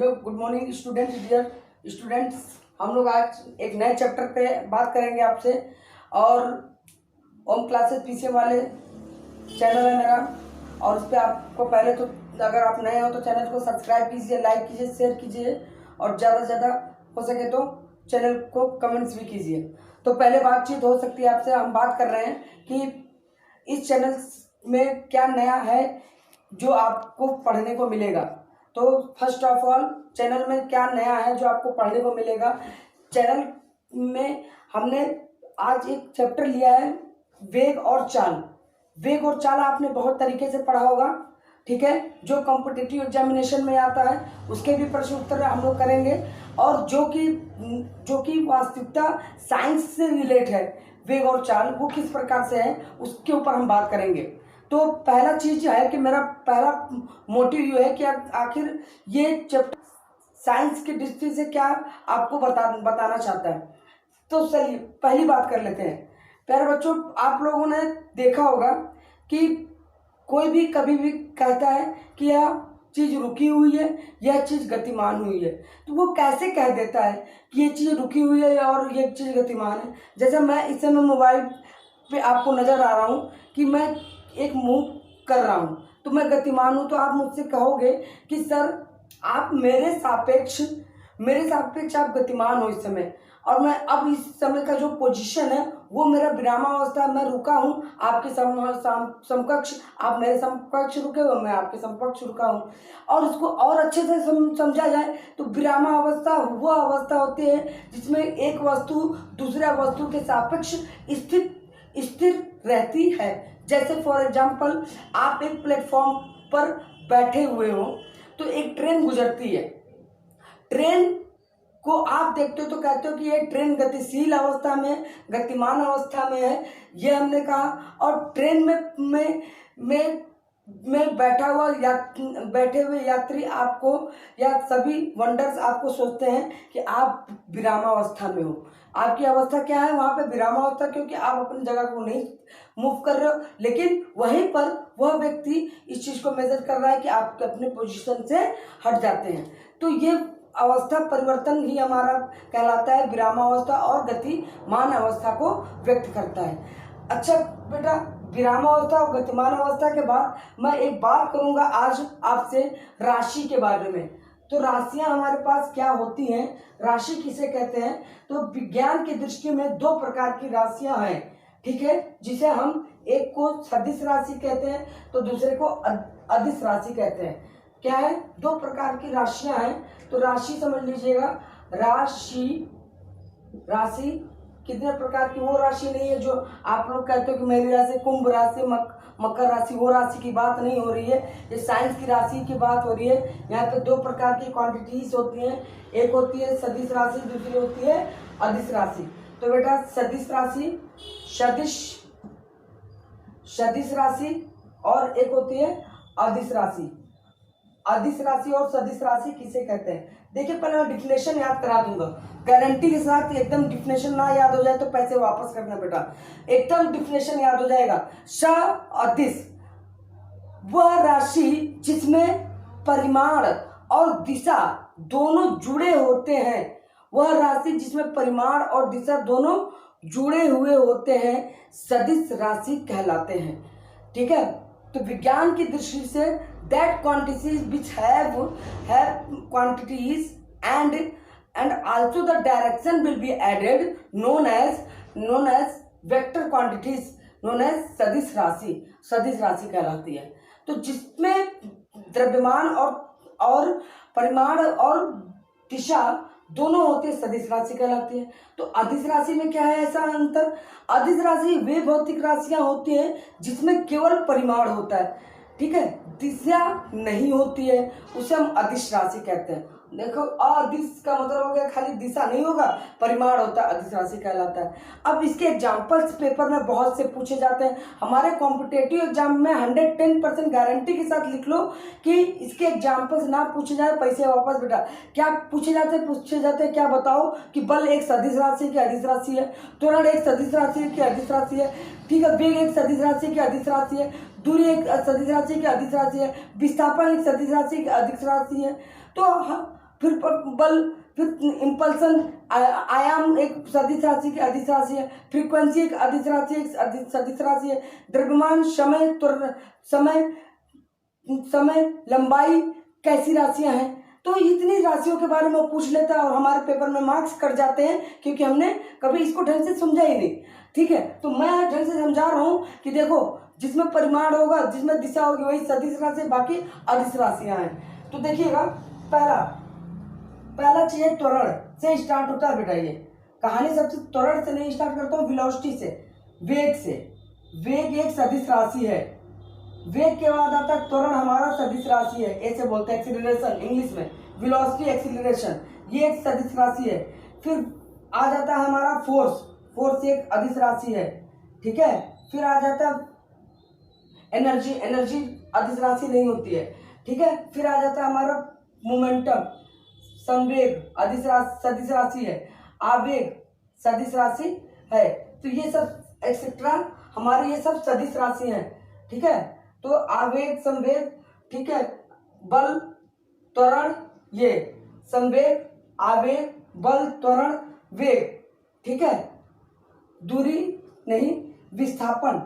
Hello, good morning students, dear students. हम लोग आज एक नए चैप्टर पे बात करेंगे आपसे। और ओम क्लासेस पीसीएम वाले चैनल है मेरा, और उस पर आपको पहले तो अगर आप नए हो तो चैनल को सब्सक्राइब कीजिए, लाइक कीजिए, शेयर कीजिए, और ज़्यादा से ज़्यादा हो सके तो चैनल को कमेंट्स भी कीजिए। तो पहले बातचीत हो सकती है आपसे। हम बात कर रहे हैं कि इस चैनल में क्या नया है जो आपको पढ़ने को मिलेगा। तो फर्स्ट ऑफ ऑल, चैनल में क्या नया है जो आपको पढ़ने को मिलेगा। चैनल में हमने आज एक चैप्टर लिया है, वेग और चाल। वेग और चाल आपने बहुत तरीके से पढ़ा होगा, ठीक है। जो कॉम्पिटिटिव एग्जामिनेशन में आता है उसके भी प्रश्न उत्तर हम लोग करेंगे, और जो कि वास्तविकता साइंस से रिलेट है, वेग और चाल वो किस प्रकार से है उसके ऊपर हम बात करेंगे। तो पहला चीज है कि मेरा पहला मोटिव ये है कि आखिर ये चैप्टर साइंस की दृष्टि से क्या आपको बताना चाहता है। तो चलिए पहली बात कर लेते हैं। प्यारे बच्चों, आप लोगों ने देखा होगा कि कोई भी कभी भी कहता है कि यह चीज रुकी हुई है, यह चीज गतिमान हुई है। तो वो कैसे कह देता है कि ये चीज रुकी हुई है और ये चीज गतिमान है। जैसे मैं इस समय मोबाइल पे आपको नजर आ रहा हूँ कि मैं एक मूव कर रहा हूँ, तो मैं गतिमान हूँ। तो आप मुझसे कहोगे कि सर आप मेरे सापेक्ष आप गतिमान हो इस समय, और मैं अब इस समय का जो पोजीशन है वो मेरा विरामावस्था, मैं रुका हूँ आपके समकक्ष, आप मेरे समकक्ष रुके हो, मैं आपके समकक्ष रुका हूँ। और उसको और अच्छे से समझा जाए तो विरामावस्था वह अवस्था होती है जिसमें एक वस्तु दूसरे वस्तु के सापेक्ष स्थिर रहती है। जैसे फॉर एग्जाम्पल, आप एक प्लेटफॉर्म पर बैठे हुए हो तो एक ट्रेन गुजरती है। ट्रेन को आप देखते हो तो कहते हो कि ये ट्रेन गतिशील अवस्था में, गतिमान अवस्था में है, ये हमने कहा। और ट्रेन में बैठे हुए यात्री आपको या सभी वंडर्स आपको सोचते हैं कि आप विरामावस्था में हो। आपकी अवस्था क्या है वहां पे? विरामावस्था, क्योंकि आप अपनी जगह को नहीं मूव कर रहे हो। लेकिन वहीं पर वह व्यक्ति इस चीज को मेजर कर रहा है कि आप अपने पोजीशन से हट जाते हैं। तो ये अवस्था परिवर्तन ही हमारा कहलाता है विरामावस्था, और गतिमान अवस्था को व्यक्त करता है। अच्छा बेटा, विरामावस्था और गतिमान अवस्था के बाद मैं एक बात करूंगा आज आपसे राशि के बारे में। तो राशियां हमारे पास क्या होती हैं, राशि किसे कहते हैं? तो विज्ञान की दृष्टि में दो प्रकार की राशियां हैं, ठीक है, जिसे हम एक को सदिश राशि कहते हैं तो दूसरे को अदिश राशि कहते हैं। क्या है? दो प्रकार की राशियां हैं। तो राशि समझ लीजिएगा, राशि कितने प्रकार की, वो राशि नहीं है जो आप लोग कहते हो कि मेरी राशि कुंभ राशि, मकर राशि, वो राशि की बात नहीं हो रही है, ये साइंस की राशि की बात हो रही है। यहाँ पे दो प्रकार की क्वांटिटीज होती हैं, एक होती है सदिश राशि, दूसरी होती है अदिश राशि। तो बेटा सदिश राशि और एक होती है अदिश राशि। अदिश राशि और सदिश राशि किसे कहते हैं? देखिए पहले मैं डिफिनेशन याद करा दूंगा, गारंटी के साथ। एकदम डिफिनेशन ना याद हो जाए तो पैसे वापस करना बेटा, एकदम डिफिनेशन याद हो जाएगा। अदिश वह राशि जिसमें परिमाण और दिशा दोनों जुड़े होते हैं, वह राशि जिसमें परिमाण और दिशा दोनों जुड़े हुए होते हैं सदिश राशि कहलाते हैं, ठीक है। तो विज्ञान की दृष्टि से that quantities which have quantities and also the direction will be added known as vector quantities known as सदिश राशि कहलाती है। तो जिसमें द्रव्यमान और परिमाण और दिशा दोनों होते हैं सदिश राशि कहलाती है। तो अदिश राशि में क्या है ऐसा अंतर? अदिश राशि वे भौतिक राशियां होती हैं जिसमें केवल परिमाण होता है, ठीक है, दिशा नहीं होती है, उसे हम अदिश राशि कहते हैं। देखो, अदिश का मतलब हो गया खाली दिशा नहीं होगा, परिमाण होता है, अदिश राशि कहलाता है। अब इसके एग्जाम्पल्स पेपर में बहुत से पूछे जाते हैं। हमारे कॉम्पिटेटिव एग्जाम में 110% गारंटी के साथ लिख लो कि इसके एग्जाम्पल्स ना पूछे जाए, पैसे वापस बेटा। क्या पूछे जाते क्या बताओ कि बल एक सदिश राशि की अदिश राशि है, त्वरण एक सदिश राशि की अदिश राशि है, ठीक है, वेग एक सदिश राशि की अदिश राशि है, दूरी एक सदिश राशि की अदिश राशि है, विस्थापन एक सदिश राशि की अदिश राशि है। तो फिर बल, फिर इम्पल्सन, आयाम एक सदिश राशि की अदिश राशि है, फ्रीक्वेंसी एक अदिश राशि, एक सदिश राशि है, द्रव्यमान, समय, समय, समय, लंबाई कैसी राशियां हैं। तो इतनी राशियों के बारे में पूछ लेता है और हमारे पेपर में मार्क्स कट जाते हैं, क्योंकि हमने कभी इसको ढंग से समझा ही नहीं। ठीक है, तो मैं ढंग से समझा रहा हूँ कि देखो, जिसमें परिमाण होगा, जिसमें दिशा होगी, वही सदिश राशि, बाकी अदिश राशियां हैं। तो देखिएगा, पहला चीज त्वरण से स्टार्ट होता है बेटा। ये कहानी सबसे त्वरण से नहीं स्टार्ट करता हूँ, वेलोसिटी से, वेग से। वेग एक सदिश राशि है। वेग के बाद आता है त्वरण, हमारा सदिश राशि है, ऐसे बोलते हैं एक्सीलरेशन इंग्लिश में, वेलोसिटी एक्सीलरेशन, ये एक सदिश राशि है। फिर आ जाता है हमारा फोर्स, फोर्स एक अदिश राशि है। ठीक है, फिर आ जाता है एनर्जी, एनर्जी अदिश राशि नहीं होती है। ठीक है, फिर आ जाता है हमारा मोमेंटम, संवेग अदिश राशि, सदिश राशि है। आवेग सदिश राशि है। तो ये सब एक्सेट्रा हमारे ये सब सदिश राशि हैं। ठीक है, तो आवेग, संवेग, ठीक है, बल, त्वरण, ये संवेग, आवेग, बल, त्वरण, वेग। ठीक है, दूरी नहीं, विस्थापन,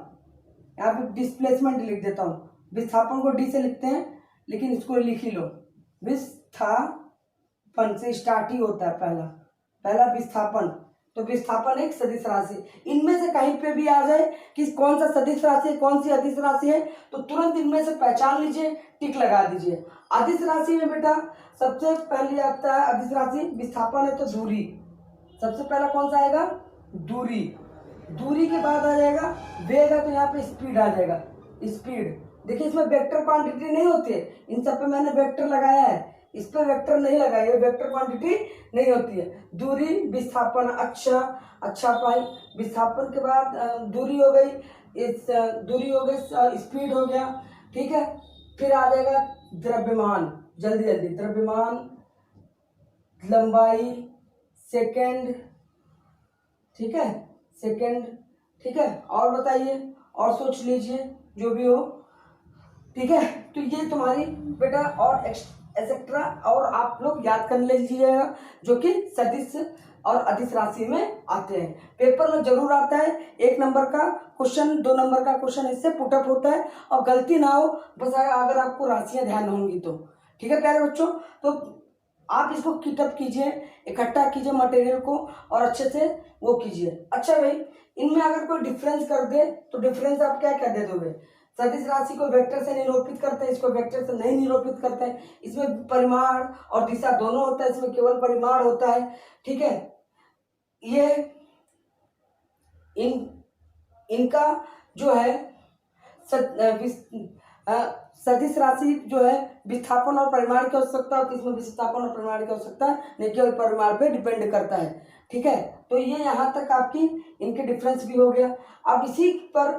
यहाँ पे डिस्प्लेसमेंट लिख देता हूँ, विस्थापन को डी से लिखते हैं, लेकिन इसको लिख ही लो, विस्थापन से स्टार्ट ही होता है पहला विस्थापन। तो विस्थापन एक सदिश राशि, इनमें से कहीं पे भी आ जाए कि कौन सा सदिश राशि है, कौन सी अदिश राशि है, तो तुरंत इनमें से पहचान लीजिए, टिक लगा दीजिए। अदिश राशि में बेटा सबसे पहले आता है अदिश राशि, विस्थापन है तो दूरी, सबसे पहला कौन सा आएगा, दूरी। दूरी के बाद आ जाएगा वेग है, तो यहाँ पे स्पीड आ जाएगा, स्पीड। देखिए इसमें वेक्टर क्वांटिटी नहीं होती है, इन सब पे मैंने वेक्टर लगाया है, इस पे वेक्टर नहीं लगाया, ये वेक्टर क्वांटिटी नहीं होती है। दूरी, विस्थापन, अच्छा पाई, विस्थापन के बाद दूरी हो गई, इस दूरी हो गई, स्पीड हो गया। ठीक है, फिर आ जाएगा द्रव्यमान, जल्दी जल्दी, द्रव्यमान, लंबाई, सेकेंड, ठीक है, सेकेंड। ठीक है, और बताइए, और सोच लीजिए जो भी हो। ठीक है, तो ये तुम्हारी बेटा और एक्सेट्रा और आप लोग याद कर लीजिएगा, जो कि सदिश और अदिश राशि में आते हैं। पेपर में जरूर आता है, 1 नंबर का क्वेश्चन, 2 नंबर का क्वेश्चन इससे पुटअप होता है, और गलती ना हो बस, अगर आपको राशियां ध्यान होंगी तो। ठीक है प्यारे बच्चों, तो आप इसको किटअप कीजिए, इकट्ठा कीजिए मटेरियल को, और अच्छे से वो कीजिए। अच्छा भाई, इनमें अगर कोई डिफरेंस कर दे तो डिफरेंस आप क्या क्या दे दोगे। सदिश राशि को वेक्टर से निरूपित करते हैं, इसको वेक्टर से नहीं निरूपित करते हैं, इसमें परिमाण और दिशा दोनों होता है, इसमें केवल परिमाण होता है। ठीक है, ये इनका जो है सदिश राशि जो है विस्थापन और परिमाण की आवश्यकता होती है, इसमें विस्थापन और परिमाण की आवश्यकता नहीं, केवल परिमाण पे डिपेंड करता है। ठीक है, तो ये यहाँ तक आपकी इनके डिफरेंस भी हो गया। अब इसी पर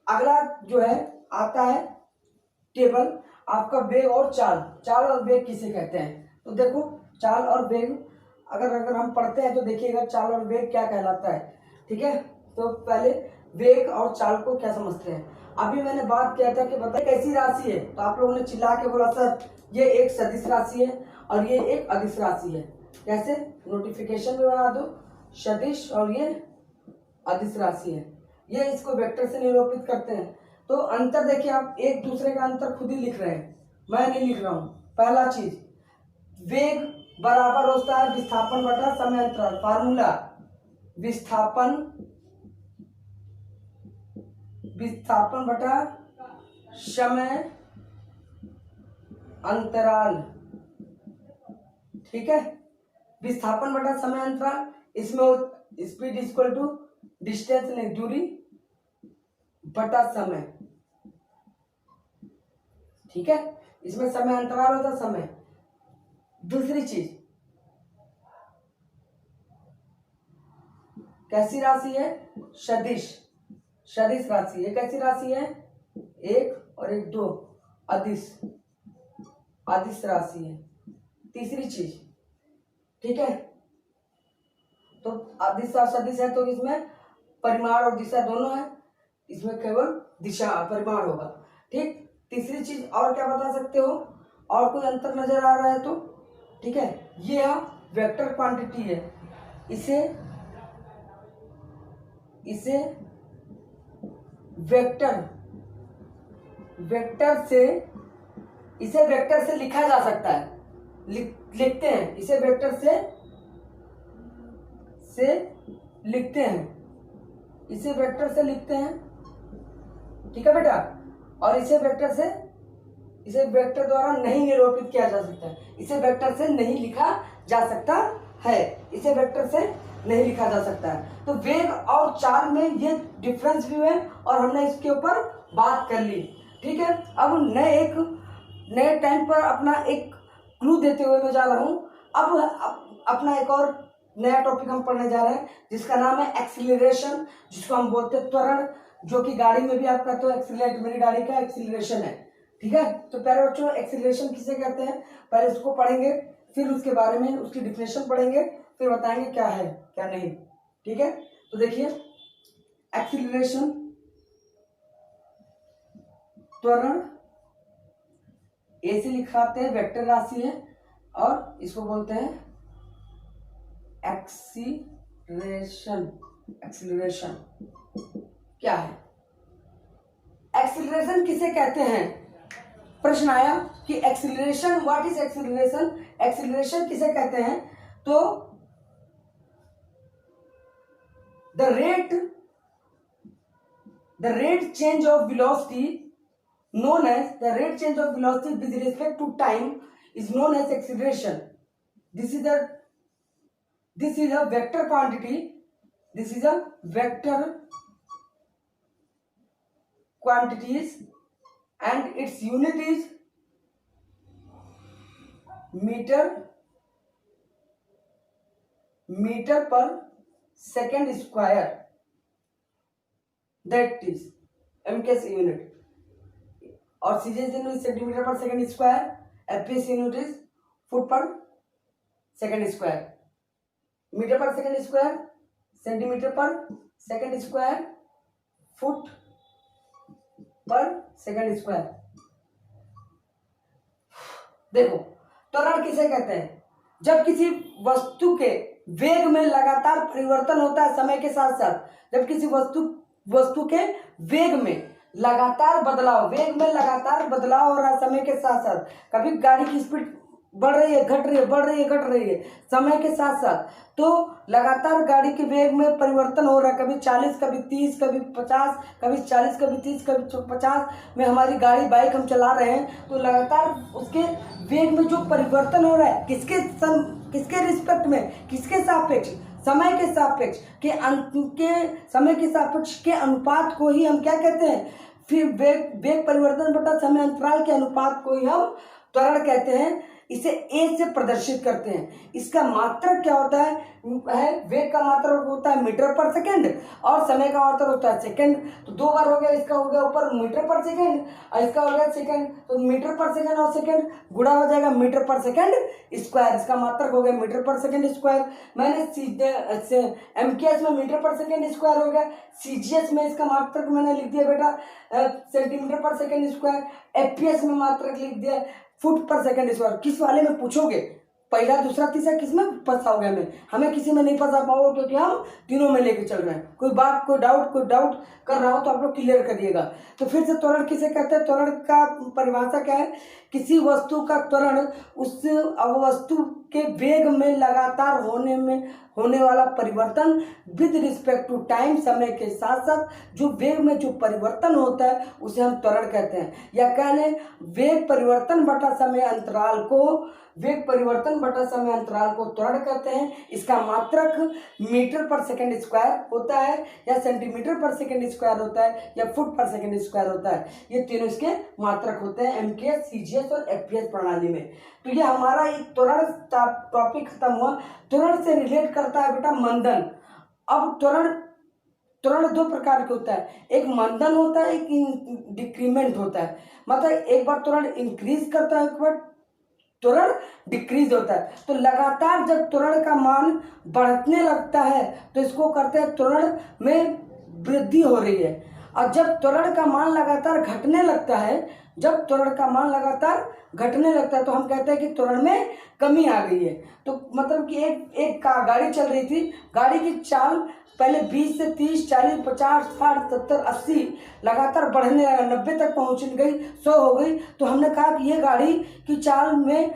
अगला जो है आता है टेबल आपका, वेग और चाल। चाल और वेग किसे कहते हैं, तो देखो चाल और वेग अगर हम पढ़ते हैं तो देखिएगा चाल और वेग क्या कहलाता है। ठीक है, तो पहले वेग और चाल को क्या समझते हैं। अभी मैंने बात किया था कि बताइए कैसी राशि है, तो आप लोगों ने चिल्ला के बोला सर ये एक सदिश राशि है और ये एक अदिश राशि है। कैसे, नोटिफिकेशन में बना दो, सदिश और ये अदिश राशि है, ये इसको वेक्टर से निरूपित करते हैं। तो अंतर देखिए, आप एक दूसरे का अंतर खुद ही लिख रहे हैं, मैं नहीं लिख रहा हूं। पहला चीज, वेग बराबर होता है विस्थापन बटा समय अंतराल, फार्मूला विस्थापन बटा समय अंतराल। ठीक है, विस्थापन बटा समय अंतराल, इसमें स्पीड इक्वल टू डिस्टेंस नहीं, दूरी बटा समय। ठीक है, इसमें समय अंतराल होता समय। दूसरी चीज, कैसी राशि है, सदिश राशि है। कैसी राशि है, 1 और 1 2, अदिश राशि है। तीसरी चीज, ठीक है, तो अदिश और सदिश है तो इसमें परिमाण और दिशा दोनों है, इसमें केवल दिशा परिमाण होगा। ठीक, तीसरी चीज और क्या बता सकते हो, और कोई अंतर नजर आ रहा है तो ठीक है, ये वेक्टर क्वांटिटी है। इसे वेक्टर से लिखा जा सकता है। लिखते हैं इसे, वेक्टर से लिखते हैं, इसे वेक्टर से लिखते हैं, ठीक है बेटा। और इसे वेक्टर द्वारा नहीं निरूपित किया जा सकता है, इसे वेक्टर से नहीं लिखा जा सकता है, इसे वेक्टर से नहीं लिखा जा सकता है। तो वेग और चाल में ये डिफरेंस भी है और हमने इसके ऊपर बात कर ली, ठीक है। अब नए टाइम पर अपना एक क्लू देते हुए मैं जा रहा हूँ। अब अपना एक और नया टॉपिक हम पढ़ने जा रहे हैं जिसका नाम है एक्सीलरेशन, जिसको हम बोलते हैं त्वरण, जो कि गाड़ी में भी आप कहते हो एक्सीलरेट, मेरी गाड़ी का एक्सीलरेशन है, ठीक है। तो प्यारे बच्चों, एक्सीलरेशन किसे कहते हैं पहले उसको पढ़ेंगे, फिर उसके बारे में उसकी डिफिनेशन पढ़ेंगे, फिर बताएंगे क्या है क्या नहीं, ठीक है। तो देखिए, एक्सीलरेशन त्वरण, ए से लिखाते हैं, वेक्टर राशि है, और इसको बोलते हैं एक्सीलरेशन क्या है? एक्सीलरेशन किसे कहते हैं? प्रश्न आया कि acceleration, what is acceleration, acceleration किसे कहते हैं? तो the rate change of velocity known as the rate change of velocity with respect to time is known as acceleration. This is a vector quantity. This is a vector quantities and its unit is meter per second square. That is MKS unit. और CGS unit centimetre पर second square, FPS unit is foot पर second square, metre पर second square, centimetre पर second square, foot पर second square. देखो, त्वरण किसे कहते हैं? जब किसी वस्तु के वेग में लगातार परिवर्तन होता है समय के साथ साथ, जब किसी वस्तु के वेग में लगातार बदलाव हो रहा है समय के साथ साथ, कभी गाड़ी की स्पीड बढ़ रही है, घट रही है समय के साथ साथ, तो लगातार गाड़ी के वेग में परिवर्तन हो रहा है, कभी 40, कभी 30, कभी 50, कभी 40, कभी 30, कभी 50 में हमारी गाड़ी बाइक हम चला रहे हैं, तो लगातार उसके वेग में जो परिवर्तन हो रहा है, किसके रिस्पेक्ट में, किसके सापेक्ष, समय के सापेक्ष के अनुपात को ही हम क्या कहते हैं? फिर वेग परिवर्तन बटा समय अंतराल के अनुपात को ही हम त्वरण कहते हैं। इसे ए से प्रदर्शित करते हैं। इसका मात्रक क्या होता है? वेग का मात्रक होता है मीटर पर सेकंड और समय का मात्रक होता है सेकंड। तो दो बार हो गया, इसका हो गया ऊपर मीटर पर सेकंड और इसका हो गया सेकंड, तो मीटर पर सेकंड और सेकंड गुणा हो जाएगा मीटर पर सेकंड स्क्वायर। इसका मात्रक हो गया मीटर पर सेकंड स्क्वायर। मैंने MKS में मीटर पर सेकंड स्क्वायर हो गया, CGS में इसका मात्रक मैंने लिख दिया बेटा सेंटीमीटर पर सेकंड स्क्वायर, FPS में मात्रक लिख दिया फुट पर सेकंड स्क्वायर। किस वाले में पूछोगे, पहला दूसरा तीसरा, किस में फंसाओगे? हमें किसी में नहीं फंसा पाओगे क्योंकि हम तीनों में लेके चल रहे हैं। कोई डाउट कर रहा हो तो आप लोग क्लियर करिएगा। तो फिर से त्वरण किसे कहते हैं? त्वरण का परिभाषा क्या है? किसी वस्तु का त्वरण उस वस्तु के वेग में लगातार होने वाला परिवर्तन विद रिस्पेक्ट टू टाइम, समय के साथ साथ जो वेग में जो परिवर्तन होता है उसे हम त्वरण कहते हैं। या कह लें वेग परिवर्तन बटा समय अंतराल को त्वरण कहते हैं। इसका मात्रक मीटर पर सेकंड स्क्वायर होता है या सेंटीमीटर पर सेकंड स्क्वायर होता है या फुट पर सेकंड स्क्वायर होता है। ये तीनों इसके मात्रक होते हैं MKS, CGS और FPS प्रणाली में। तो ये हमारा एक त्वरण टॉपिक खत्म हुआ। त्वरण से रिलेट करता है बेटा मंदन। अब त्वरण दो प्रकार के होता है, एक मंदन होता है, एक डिक्रीमेंट होता है। मतलब एक बार त्वरण इंक्रीज करता है, एक बार त्वरण डिक्रीज होता है। तो लगातार जब त्वरण का मान बढ़ने लगता है तो इसको करते हैं त्वरण में वृद्धि हो रही है। और जब त्वरण का मान लगातार घटने लगता है, जब त्वरण का मान लगातार घटने लगता है तो हम कहते हैं कि त्वरण में कमी आ गई है। तो मतलब कि एक गाड़ी चल रही थी, गाड़ी की चाल पहले 20 से 30, 40, 50, 60, 70, 80 लगातार बढ़ने लगा, 90 तक पहुंच गई, 100 हो गई। तो हमने कहा कि ये गाड़ी की चाल में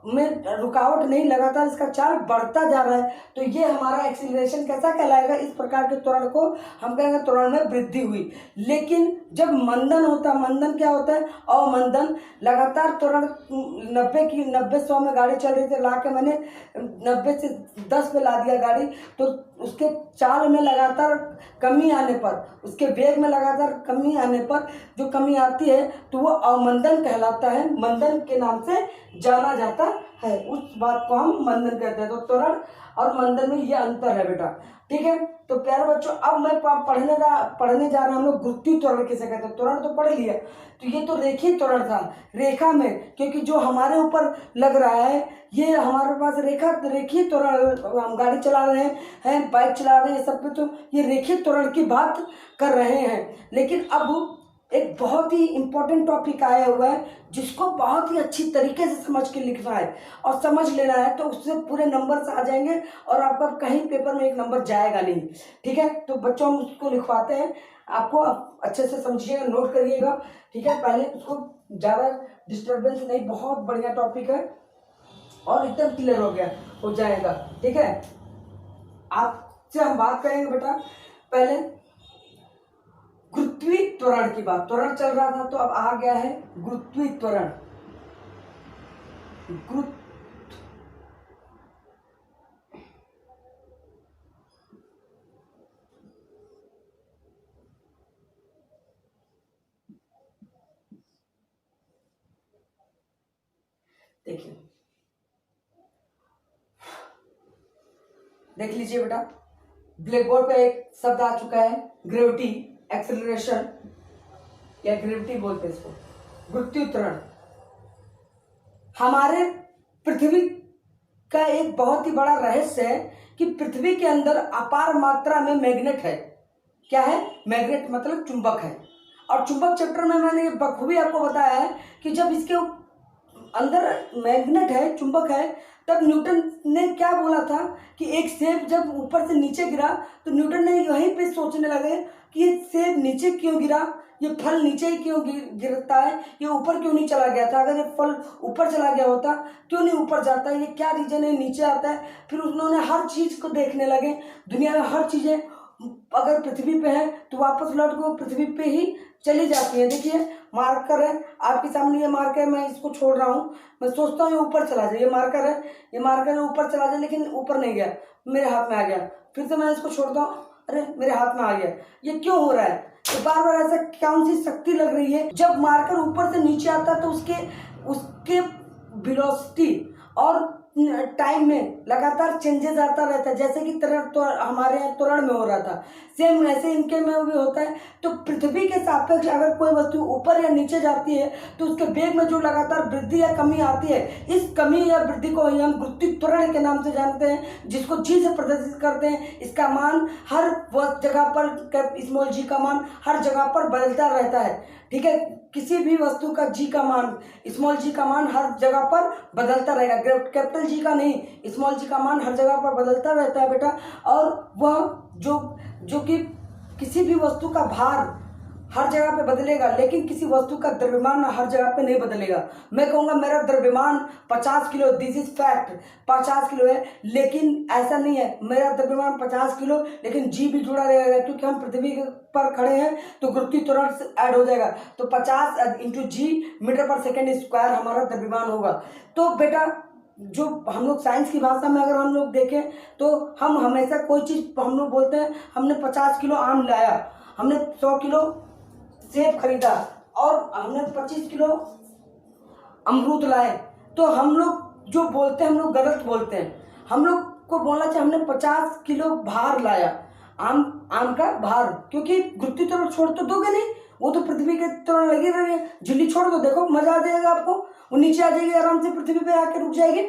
रुकावट नहीं, लगातार इसका चाल बढ़ता जा रहा है, तो ये हमारा एक्सीलरेशन कैसा कहलाएगा? इस प्रकार के त्वरण को हम कहेंगे त्वरण में वृद्धि हुई। लेकिन जब मंदन होता है, मंदन क्या होता है? अवमंदन। लगातार त्वरण 90-100 में गाड़ी चल रही थी, ला के मैंने 90 से 10 पे ला दिया गाड़ी, तो उसके चाल में लगातार कमी आने पर, उसके वेग में लगातार कमी आने पर जो कमी आती है तो वो अवमंदन कहलाता है, मंदन के नाम से जाना जाता है। उस बात को हम मंदन कहते हैं। तो त्वरण और मंदन में ये अंतर है बेटा, ठीक है। तो प्यारे बच्चों, अब मैं पढ़ने जा रहा हूँ हम लोग गुरुत्वीय त्वरण किसे कहते हैं। त्वरण तो पढ़ लिया, तो ये तो रेखीय त्वरण था, रेखा में, क्योंकि जो हमारे ऊपर लग रहा है ये हमारे पास रेखीय त्वरण, हम गाड़ी चला रहे हैं, बाइक चला रहे हैं, सब पे तो ये रेखीय त्वरण की बात कर रहे हैं। लेकिन अब एक बहुत ही इंपॉर्टेंट टॉपिक आया हुआ है जिसको बहुत ही अच्छी तरीके से समझ के लिखना है और समझ लेना है, तो उससे पूरे नंबर आ जाएंगे और आपका कहीं पेपर में एक नंबर जाएगा नहीं, ठीक है। तो बच्चों हम उसको लिखवाते हैं, आपको अच्छे से समझिएगा, नोट करिएगा, ठीक है। पहले उसको ज़्यादा डिस्टर्बेंस नहीं, बहुत बढ़िया टॉपिक है और एकदम क्लियर हो जाएगा, ठीक है। आपसे हम बात करेंगे बेटा पहले गुरुत्वीय त्वरण की बात। त्वरण चल रहा था तो अब आ गया है गुरुत्वीय त्वरण। देखिए, देख लीजिए बेटा, ब्लैक बोर्ड पे एक शब्द आ चुका है, ग्रेविटी, एक्सेलरेशन या ग्रेविटी बोलते हैं इसको, गुरुत्वीय त्वरण। हमारे पृथ्वी का एक बहुत ही बड़ा रहस्य है कि पृथ्वी के अंदर अपार मात्रा में मैग्नेट है। क्या है? मैग्नेट मतलब चुंबक है। और चुंबक चैप्टर में मैंने बखूबी आपको बताया है कि जब इसके अंदर मैग्नेट है, चुंबक है, तब न्यूटन ने क्या बोला था कि एक सेब जब ऊपर से नीचे गिरा तो न्यूटन ने वहीं पे सोचने लगे कि ये सेब नीचे क्यों गिरा, ये फल नीचे ही क्यों गिरता है, ये ऊपर क्यों नहीं चला गया था? अगर ये फल ऊपर चला गया होता क्यों नहीं ऊपर जाता, ये क्या रीजन है नीचे आता है? फिर उन्होंने हर चीज को देखने लगे, दुनिया में हर चीजें अगर पृथ्वी पे है तो वापस लौट के पृथ्वी पे ही चली जाती है। देखिए मार्कर है आपके सामने, ये मार्कर है, मैं इसको छोड़ रहा हूँ, मैं सोचता हूँ ये ऊपर चला जाए, ये मार्कर है, ये मार्कर है ऊपर चला जाए, लेकिन ऊपर नहीं गया, मेरे हाथ में आ गया। फिर से मैं इसको छोड़ता हूँ, अरे मेरे हाथ में आ गया। ये क्यों हो रहा है? तो बार बार ऐसा कौन सी शक्ति लग रही है? जब मार्कर ऊपर से नीचे आता है तो उसके वेलोसिटी और टाइम में लगातार चेंजेस आता रहता है, जैसे कि तो हमारे यहाँ त्वरण में हो रहा था, सेम ऐसे इनके में भी होता है। तो पृथ्वी के सापेक्ष अगर कोई वस्तु ऊपर या नीचे जाती है तो उसके वेग में जो लगातार वृद्धि या कमी आती है, इस कमी या वृद्धि को हम गुरुत्वीय त्वरण के नाम से जानते हैं, जिसको जी से प्रदर्शित करते हैं। इसका मान हर जगह पर, स्मॉल जी का मान हर जगह पर बदलता रहता है, ठीक है। किसी भी वस्तु का जी का मान, स्मॉल जी का मान हर जगह पर बदलता रहेगा, कैपिटल जी का नहीं, स्मॉल जी का मान हर जगह पर बदलता रहता है बेटा। और वह जो कि किसी भी वस्तु का भार हर जगह पे बदलेगा, लेकिन किसी वस्तु का द्रव्यमान हर जगह पे नहीं बदलेगा। मैं कहूँगा मेरा द्रव्यमान 50 kilo, this is fact, 50 kilo है, लेकिन ऐसा नहीं है, मेरा द्रव्यमान 50 किलो लेकिन जी भी जुड़ा रहेगा, क्योंकि हम पृथ्वी पर खड़े हैं तो गुरुत्वीय त्वरण ऐड हो जाएगा। तो 50 इंटू जी मीटर पर सेकेंड स्क्वायर हमारा द्रव्यमान होगा। तो बेटा जो हम लोग साइंस की भाषा में अगर हम लोग देखें तो हम हमेशा कोई चीज़ हम लोग बोलते हैं, हमने 50 किलो आम लाया, हमने 100 किलो सेब खरीदा और हमने 25 किलो अमरूद लाए, तो हम लोग जो बोलते हैं हम लोग गलत बोलते हैं। हम लोग को बोलना चाहिए हमने 50 किलो भार लाया, आम का भार, क्योंकि गुरुत्वीय त्वरण छोड़ तो दोगे नहीं, वो तो पृथ्वी के त्वरण लगी रही है। झिल्ली छोड़ दो, देखो मजा आ जाएगा आपको, वो नीचे आ जाएगी आराम से, पृथ्वी पे आके रुक जाएगी,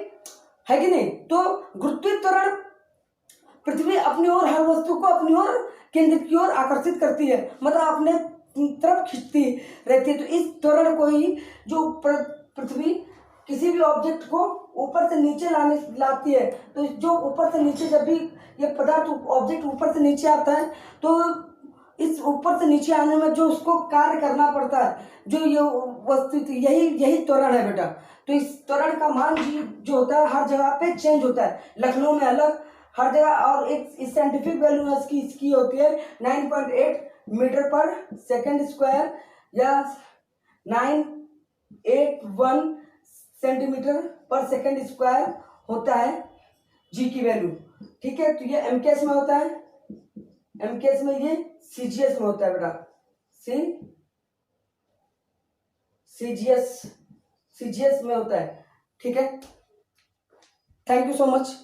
है कि नहीं? तो गुरुत्वीय त्वरण पृथ्वी अपनी ओर हर वस्तु को अपनी ओर केंद्र की ओर आकर्षित करती है। मतलब आपने तरफ खींचती रहती है। तो इस त्वरण को ही जो पृथ्वी किसी भी ऑब्जेक्ट को ऊपर से नीचे लाती है, तो जो ऊपर से नीचे जब भी ये पदार्थ ऑब्जेक्ट ऊपर से नीचे आता है, तो इस ऊपर से नीचे आने में जो उसको कार्य करना पड़ता है, जो ये वस्तु यही त्वरण है बेटा। तो इस त्वरण का मान जो होता है हर जगह पे चेंज होता है, लखनऊ में अलग हर जगह, और एक साइंटिफिक वैल्यू इसकी होती है 9.8 मीटर पर सेकंड स्क्वायर या 981 सेंटीमीटर पर सेकंड स्क्वायर होता है जी की वैल्यू। ठीक है, तो ये एमकेएस में होता है, एमकेएस में, ये सीजीएस में होता है बेटा, सीजीएस में होता है। ठीक है, थैंक यू सो मच।